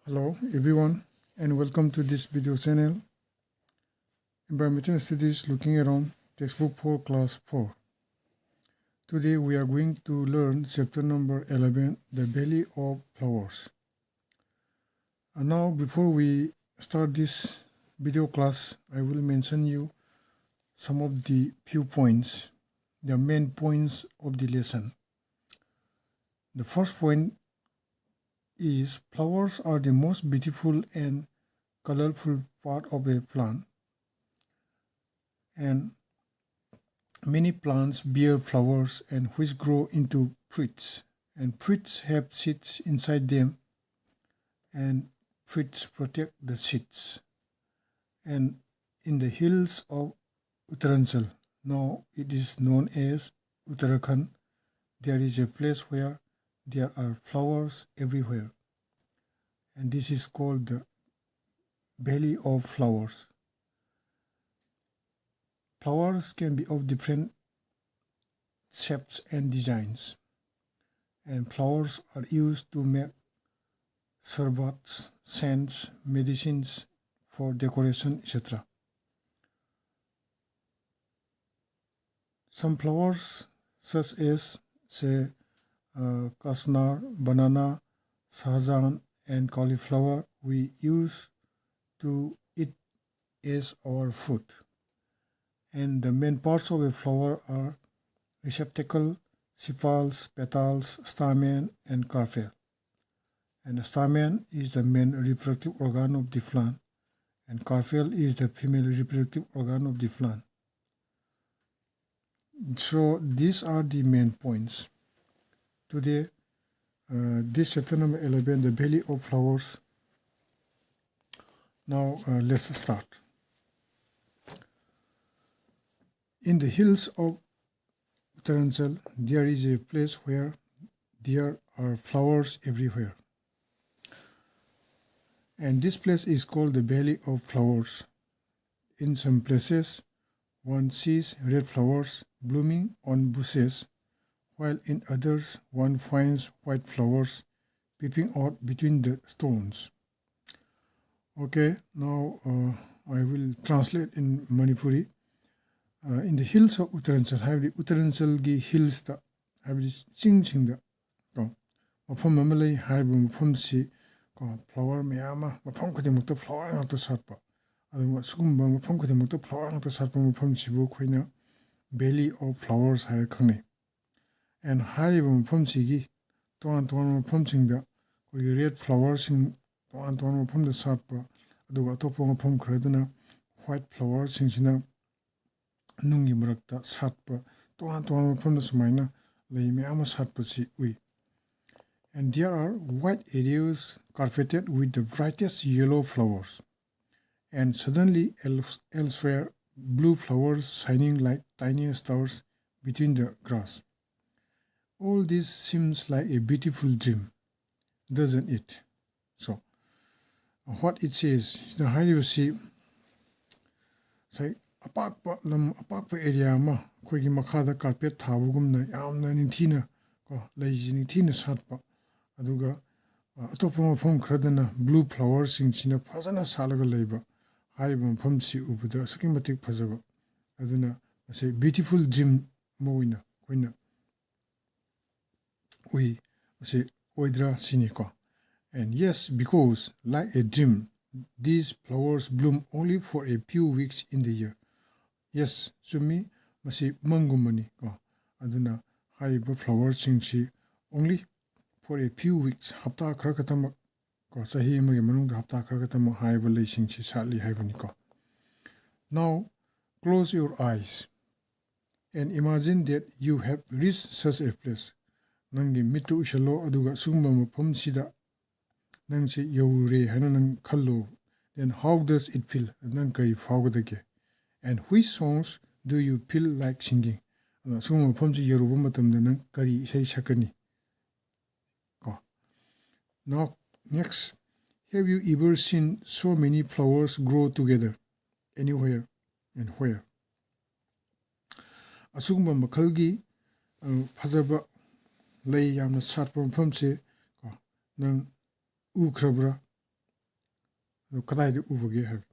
Hello everyone and welcome to this video channel. Environmental Studies looking around textbook for class 4. Today we are going to learn chapter number 11, the belly of flowers. And now before we start this video class, I will mention you some of the few points, the main points of the lesson. The first point is flowers are the most beautiful and colorful part of a plant, and many plants bear flowers and which grow into fruits, and fruits have seeds inside them, and fruits protect the seeds. And in the hills of Uttaranchal, now it is known as Uttarakhand, there is a place where there are flowers everywhere, and this is called the Valley of Flowers. Flowers can be of different shapes and designs, and flowers are used to make sherbets, scents, medicines for decoration, etc. Some flowers such as say kasnar, banana, sahjan and cauliflower we use to eat as our food. And the main parts of a flower are receptacle, sepals, petals, stamen, and carpel. And the stamen is the main reproductive organ of the plant, and carpel is the female reproductive organ of the plant. So these are the main points. Today, this chapter number 11, the Valley of Flowers. Now let's start. In the hills of Uttaranchal, there is a place where there are flowers everywhere. And this place is called the Valley of Flowers. In some places, one sees red flowers blooming on bushes, while in others one finds white flowers peeping out between the stones. Okay, now I will translate in Manipuri. In the hills of Uttaranchal, the Uttaranchal gi hills da the ching da mafam ama lay haibu mafam si flower mayama mafam khudimukta flower ngakta satpa aduma sugumba mafam khudimukta flower ngakta satpa mafam sibu khoina Valley of Flowers hai khangnai. And haibu mafam sigi toan mafam singda koi red flowers sing toan mafam da satpa aduga atopa mafam khradana white flowers sing sina nungi marakta satpa toan mafam da sumaina lay mayama satpa si ui. And there are white areas carpeted with the brightest yellow flowers, and suddenly elsewhere blue flowers shining like tiny stars between the grass. All this seems like a beautiful dream, doesn't it? So, what it says, the how you see, say, apakpa area ma, koigi makada carpet thabugumna, yamna nintina, lazy nintina satpa. aduga atopa mafam khradana blue flowers singchina phajana salaga leiba haiba mafam si ubuda asuki matik phajaba aduna ase beautiful dream moina koina we ase oidra sini ko. And yes, because like a dream these flowers bloom only for a few weeks in the year. Yes, sumi masi mangumani ko aduna haiba flowers singchi only for a few weeks, hapta krakatama ko sahi amagi manungda hapta krakatama haiba leising chi satli haibani ko. Now close your eyes and imagine that you have reached such a place. Nangi mitu ishalo aduga sumba mafam sida nangchi yawure hana nang khallo. Then how does it feel? Nang kari fawgadage. And which songs do you feel like singing? Sumba mafam si yaruba matamda nang kari isay sakani. Now, next, have you ever seen so many flowers grow together, anywhere and where? Asugumba makhalgi phajaba lay yamna satpa mafamse nang ukhrabra kadai ubage have.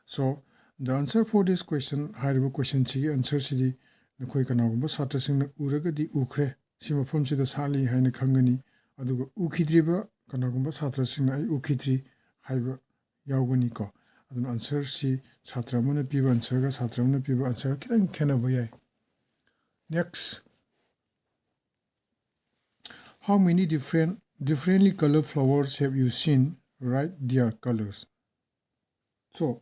So the answer for this question, high question chi answer si nakoi kanagumba satra sing uragadi ukre si mafam si da sali haina khangani aduga ukhidriba kanagumba satra sing ai ukhidri haiba yaugani ko adun answer si satra mana piba answer ga satra mana piba answer kirang khena boyai. Next, how many differently colored flowers have you seen? Write their colors. So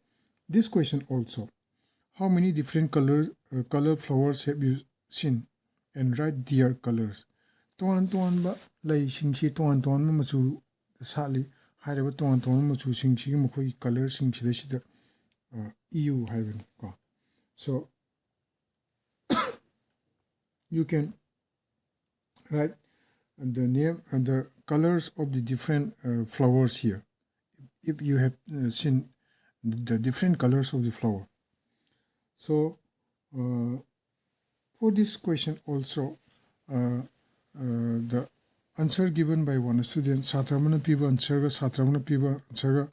this question also, how many different colored flowers have you seen? And write their colors. Tuan ba lay singsi tuan ma machu sali haireba tuan machu singsi mukoi color singsi da sida EU haiben ko. So you can write the name and the colors of the different flowers here if you have seen the different colors of the flower. So for this question also, the answer given by one student, Satramana piba answer ga Satramana piba answer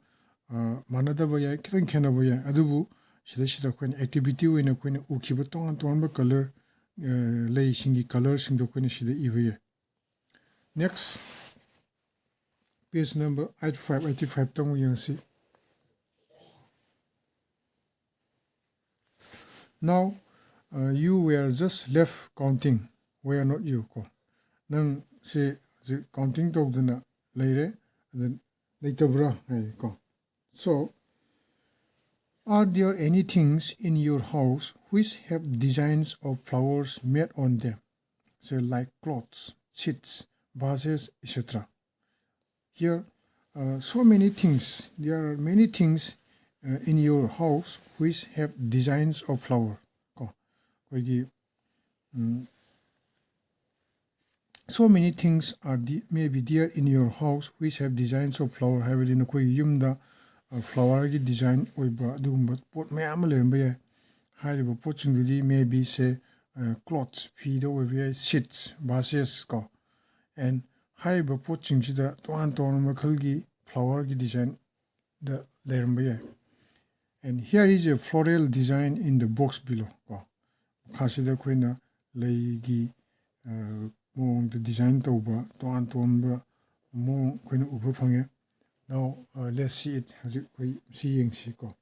ga manada baya kitang khena baya adubu shida kwen activity wena kwen ukiba ton ba color lay singi color sing do kwen shida iwe. Next, page number 85 tong yang si. Now you were just left counting, were not you ko. Nang si counting tog dana later then later bra ko. So are there any things in your house which have designs of flowers made on them? So like clothes, sheets, vases, etc. Here so many things, there are many things in your house which have designs of flower. So many things are maybe there in your house which have designs of flower. Have in a yumda flower design oiba dum pot mayam lermbe haribo poching maybe say cloths, feed over sheets, vases ko. And haribo poching chida tuan makalgi flower design the lermbe. And here is a floral design in the box below. Khasida koina lay the design toba tuan ba mo koina uba phange. Now let's see it as it seeing ko.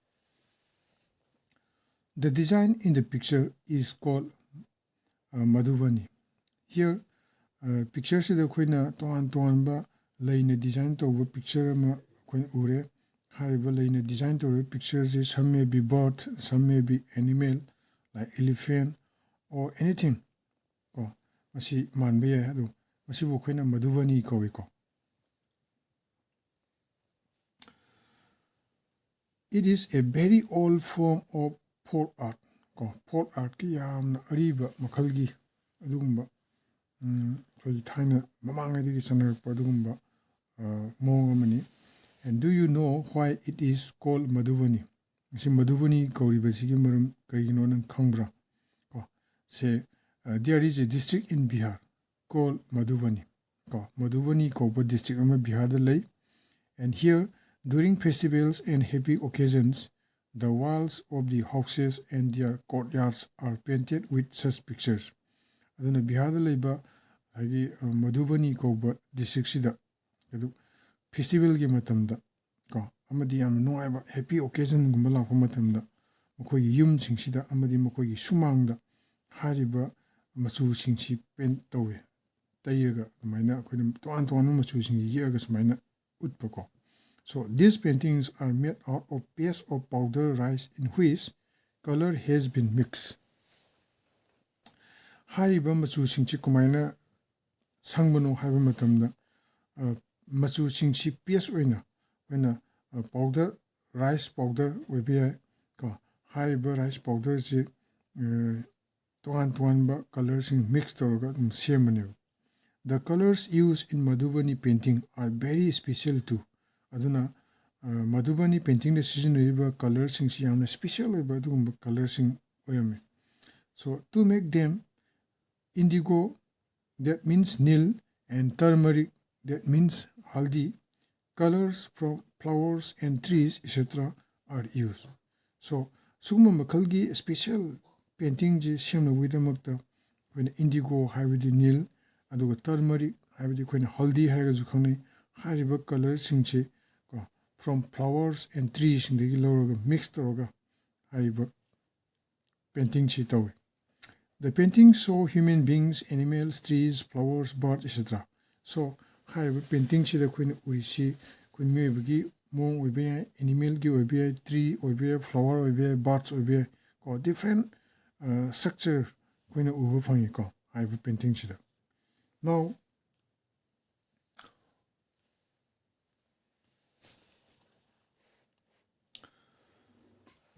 The design in the picture is called Madhubani. Here picture se the koina tuan ba lay design toba picture ma koina ure. Hariba design to pictures is some may be bird, some may be animal like elephant or anything. Ko masi manbe adu masi bu khoina Madhubani ko. It is a very old form of folk art. Ko folk art ki yamna ariba makhalgi adugumba koi thaina mamanga digi sanarpa adugumba moni. And do you know why it is called Madhubani? See Madhubani kauri basigi maram kaigino nang khangbra. Say there is a district in Bihar called Madhubani. Madhubani Koba district ama Bihar da lay. And here during festivals and happy occasions, the walls of the houses and their courtyards are painted with such pictures. Aduna Bihar da layba hagi Madhubani Koba district sida festival ge matamda ko amadi am nuaiba happy occasion gumba lakpa matamda mokoi yum singsida amadi mokoi sumangda hariba machu singsi pen towe tayega maina koina tuan machu singi yega smaina utpa ko. So these paintings are made out of paste of powder rice in which color has been mixed. Hariba machu singsi kumaina sangbano haiba matamda machu singsi paste oina powder rice powder oibe ko hariba rice powder si tuan ba colors mixed toga semane. The colors used in Madhubani painting are very special too. Aduna Madhubani painting the season river colors si yamna special oiba adugumba colors oyame. So to make them, indigo, that means nil, and turmeric, that means haldi, colors from flowers and trees, etc. are used. So, sugma makalgi special painting ji shimna widamakta when indigo haibidi nil aduga turmeric haibidi when haldi haiga zukhani hariba color singche from flowers and trees in the lower mixed toga haiba painting chi tawe. The painting show human beings, animals, trees, flowers, birds, etc. So, haiba painting chi the queen urisi queen mebagi mong oibe animal gi oibe tree oibe flower oibe birds oibe ko different structure queen ubu phangi ko haiba painting chi. Now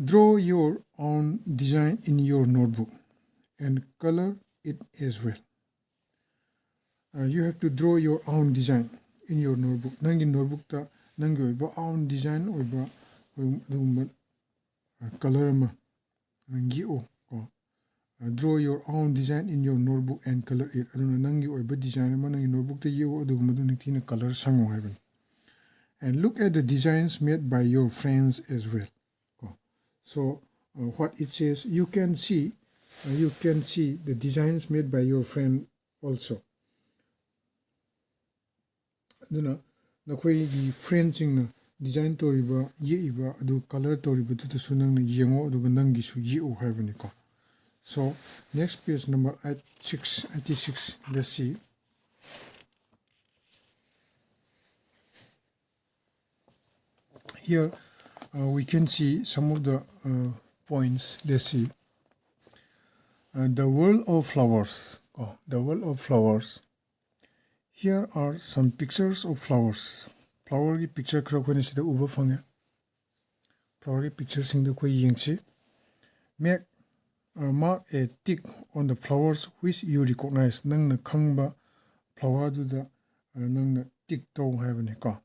draw your own design in your notebook and color it as well. You have to draw your own design in your notebook. Nangi notebook ta nangi oiba own design oiba color ma nangi o ko draw your own design in your notebook and color it. Aduna nangi oiba design ma nangi notebook ta yeo aduguma du niktina color sango haiban. And look at the designs made by your friends as well. So what it says, you can see the designs made by your friend also. Aduna nakhoi gi friends sing na design toriba yeiba adu color toriba tu su nang na yengo adu nangi su yeu haibani ko. So next page number 86, let's see. Here we can see some of the points. Let's see. The world of flowers. The world of flowers. Here are some pictures of flowers. Flower ki picture kra ko ni sida uba phange. Flower ki picture sing the ko yengchi. Mark a tick on the flowers which you recognize. Nang na khangba flower du da nang na tick to haibani ko.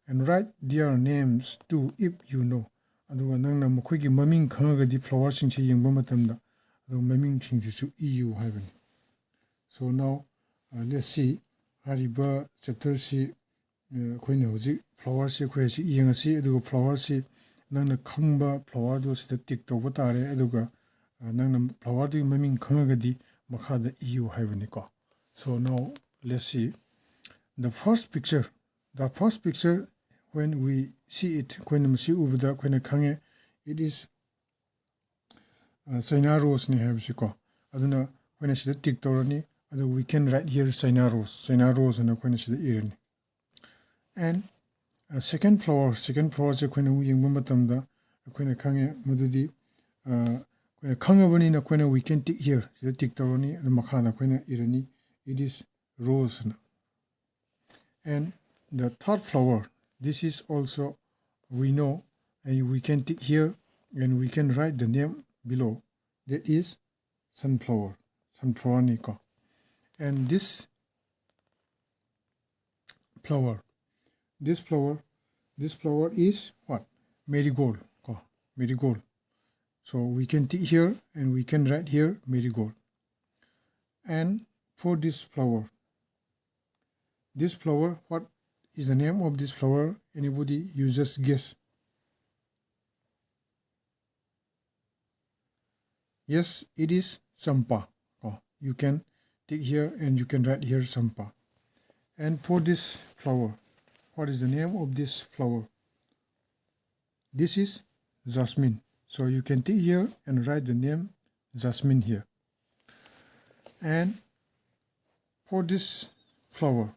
And write their names too if you know. Aduga nangna mukhoigi maming khanga di flowers sing chi yengba matamda adu maming sing su eu haibani. So now let's see hariba chapter si khoina hoji flowers si khoi si yengasi aduga flowers si nangna khangba flower do sida tick to batare aduga nangna flower di maming khanga di makha da eu haibani ko. So now let's see the first picture. The first picture, when we see it, when we see ubda, when kange, it is China rose ni habsiko. Aduna when I see the TikTok ni, we can write here China rose and when I see the iron. And second flower is when we young matamda, when kange madudi, when kangabani na when we can take here the TikTok ni, the makana when irani, it is rose. And the third flower, this is also we know, and we can tick here and we can write the name below. That is sunflower nika. And this flower is what? Marigold. So we can tick here and we can write here marigold. And for this flower, what is the name of this flower? Anybody? You just guess. Yes, it is Champa. You can take here and you can write here Champa. And for this flower, what is the name of this flower? This is jasmine. So you can take here and write the name jasmine here. And for this flower,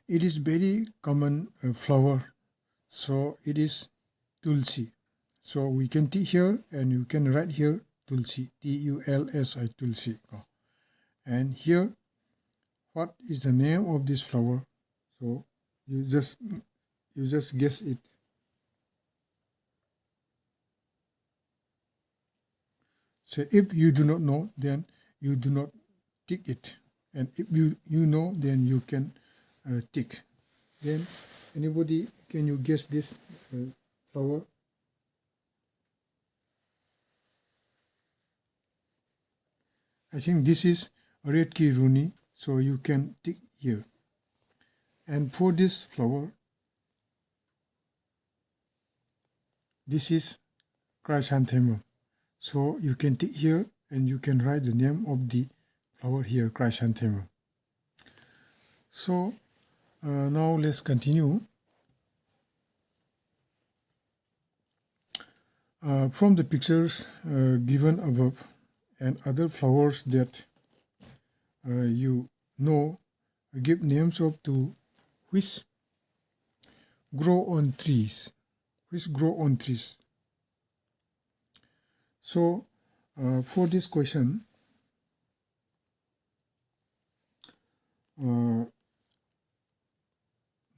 it is very common flower, so it is tulsi. So we can take here and you can write here tulsi, Tulsi, tulsi. And here, what is the name of this flower? So you just guess it. So if you do not know, then you do not tick it, and if you know, then you can tick. Then anybody, can you guess this flower? I think this is red kiruni, so you can tick here. And for this flower, this is chrysanthemum. So you can tick here and you can write the name of the flower here, chrysanthemum. So now let's continue. From the pictures given above and other flowers that you know, give names of to which grow on trees. Which grow on trees. So for this question,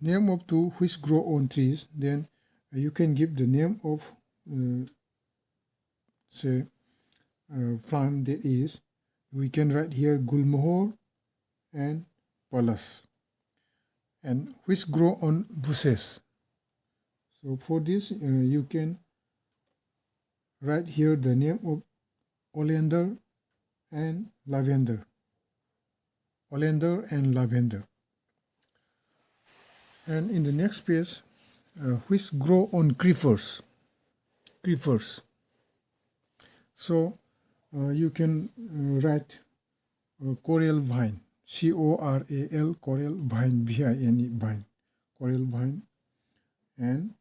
name of two which grow on trees, then you can give the name of say plant that is. We can write here gulmohar and palas, and which grow on bushes. So for this you can write here the name of oleander and lavender. Oleander and lavender. And in the next page, which grow on creepers. Creepers. So you can write coral vine. C-O-R-A-L, coral vine, V-I-N-E, vine. Coral vine. And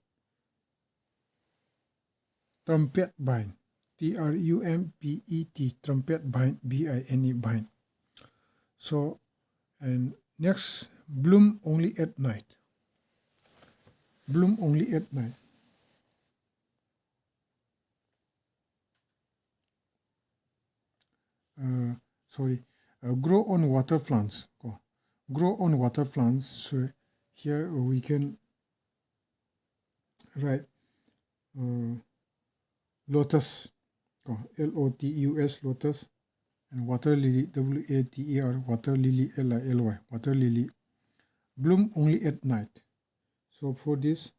trumpet vine. T-R-U-M-P-E-T, trumpet vine, V-I-N-E, vine. So, and next, bloom only at night. Bloom only at night. Grow on water plants. Grow on water plants. So here we can write lotus, L-O-T-U-S, lotus, and water lily, W-A-T-E-R, water lily, L-I-L-Y, water lily. Bloom only at night. So for this,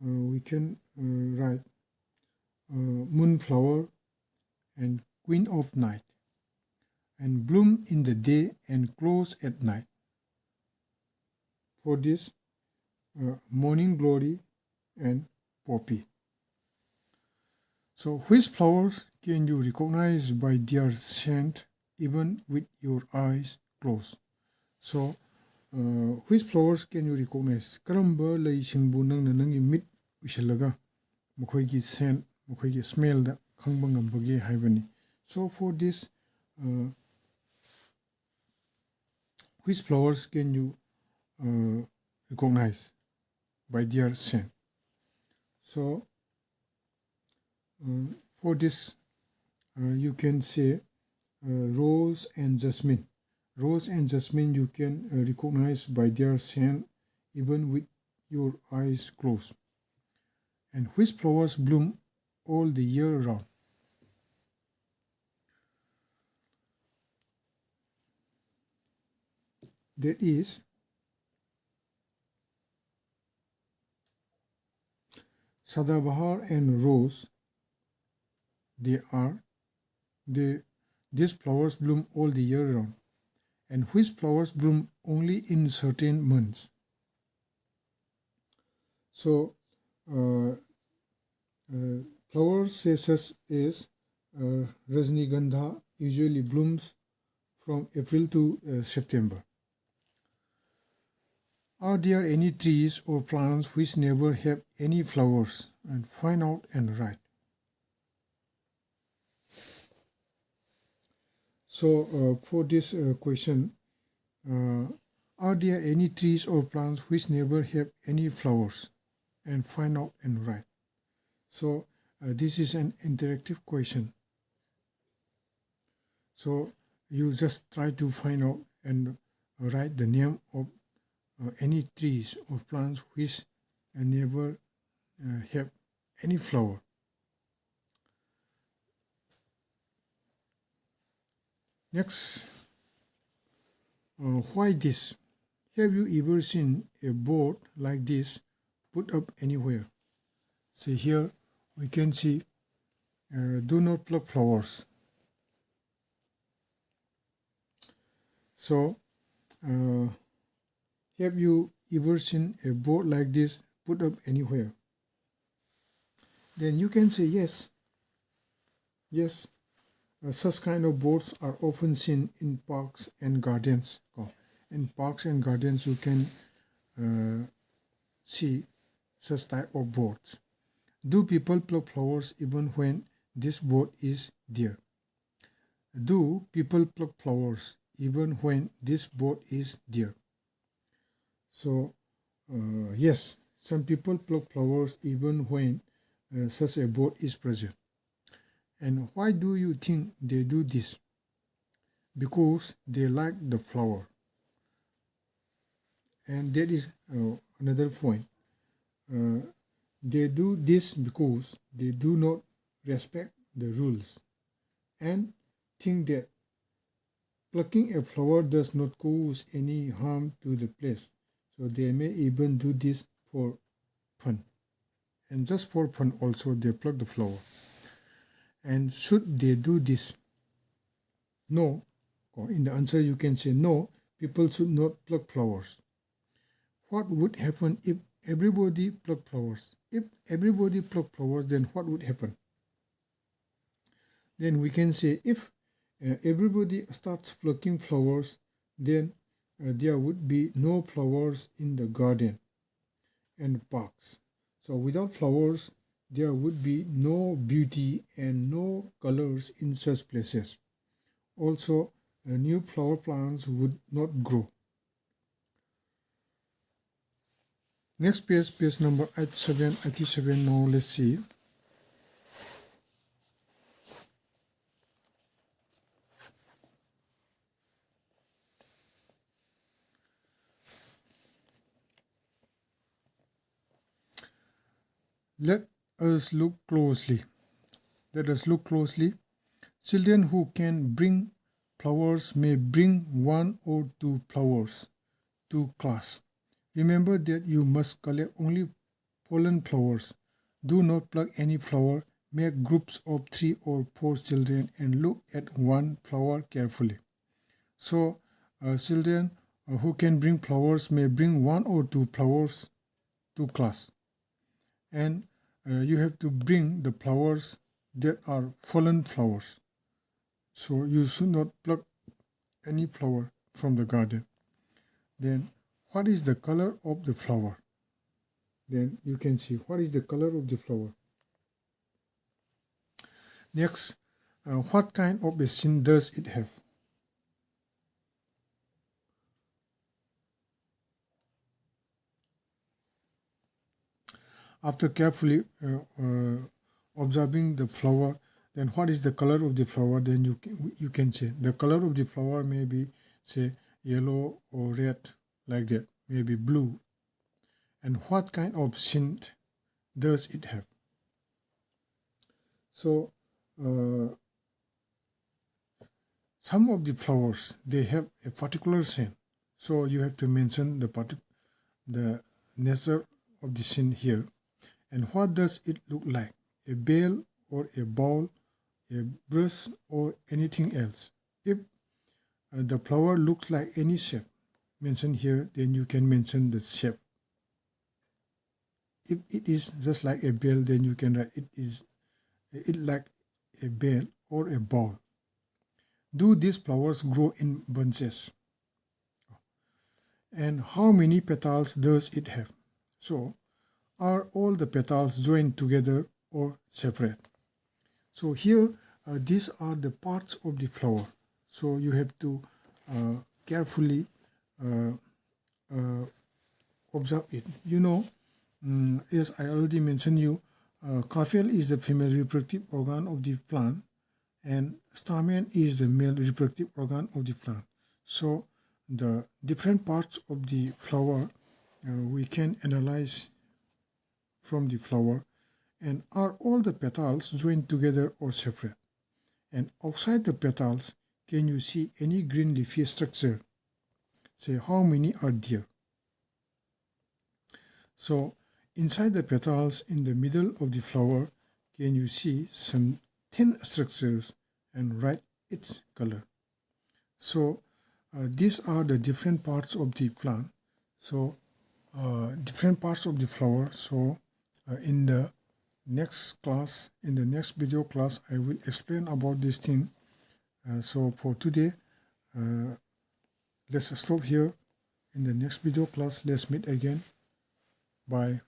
we can write moonflower and queen of night, and bloom in the day and close at night. For this, morning glory and poppy. So which flowers can you recognize by their scent even with your eyes closed? So which flowers can you recognize? Karamba laisingbu nangna nangi mit ushalaga mukhoigi scent, mukhoigi smell da khangba ngambage haibani. So for this, which flowers can you recognize by their scent? So for this, you can say rose and jasmine. Rose and jasmine you can recognize by their scent even with your eyes closed. And which flowers bloom all the year round? That is Sadabahar and rose. These flowers bloom all the year round. And which flowers bloom only in certain months? So flowers such as Rajnigandha usually blooms from April to September. Are there any trees or plants which never have any flowers? And find out and write. So for this question, are there any trees or plants which never have any flowers? And find out and write. So this is an interactive question. So you just try to find out and write the name of any trees or plants which never have any flower. Next, why this? Have you ever seen a board like this put up anywhere? See here, we can see do not pluck flowers. So, have you ever seen a board like this put up anywhere? Then you can say yes. Yes, such kind of boards are often seen in parks and gardens. In parks and gardens, you can see such type of boards. Do people pluck flowers even when this board is there? Do people pluck flowers even when this board is there? So, yes, some people pluck flowers even when such a board is present. And why do you think they do this? Because they like the flower. And that is another point. They do this because they do not respect the rules and think that plucking a flower does not cause any harm to the place. So they may even do this for fun. And just for fun also they pluck the flower. And should they do this? No. In the answer you can say no, people should not pluck flowers. What would happen if everybody plucked flowers? If everybody plucked flowers, then what would happen? Then we can say if everybody starts plucking flowers, then there would be no flowers in the garden and parks. So without flowers, there would be no beauty and no colors in such places. Also, new flower plants would not grow. Next page number 87. Now let's see. Let us look closely. Children who can bring flowers may bring 1 or 2 flowers to class. Remember that you must collect only pollen flowers. Do not pluck any flower. Make groups of 3 or 4 children and look at one flower carefully. So, children who can bring flowers may bring 1 or 2 flowers to class. And you have to bring the flowers that are fallen flowers. So you should not pluck any flower from the garden. Then what is the color of the flower? Then you can see what is the color of the flower. Next, what kind of a skin does it have? After carefully observing the flower, then what is the color of the flower? Then you can say the color of the flower may be say yellow or red, like that, maybe blue. And what kind of scent does it have? So some of the flowers, they have a particular scent. So you have to mention the nature of the scent here. And what does it look like? A bell or a bowl, a brush or anything else? If the flower looks like any shape mentioned here, then you can mention the shape. If it is just like a bell, then you can write it like a bell or a bowl. Do these flowers grow in bunches? And how many petals does it have? So, are all the petals joined together or separate? So here, these are the parts of the flower. So you have to carefully observe it. As I already mentioned you, carpel is the female reproductive organ of the plant, and stamen is the male reproductive organ of the plant. So the different parts of the flower we can analyze from the flower. And are all the petals joined together or separate? And outside the petals, can you see any green leafy structure? Say how many are there? So inside the petals, in the middle of the flower, can you see some thin structures and write its color? So these are the different parts of the plant. So different parts of the flower. So in the next class, in the next video class, I will explain about this thing. So for today, let's stop here. In the next video class, let's meet again. Bye.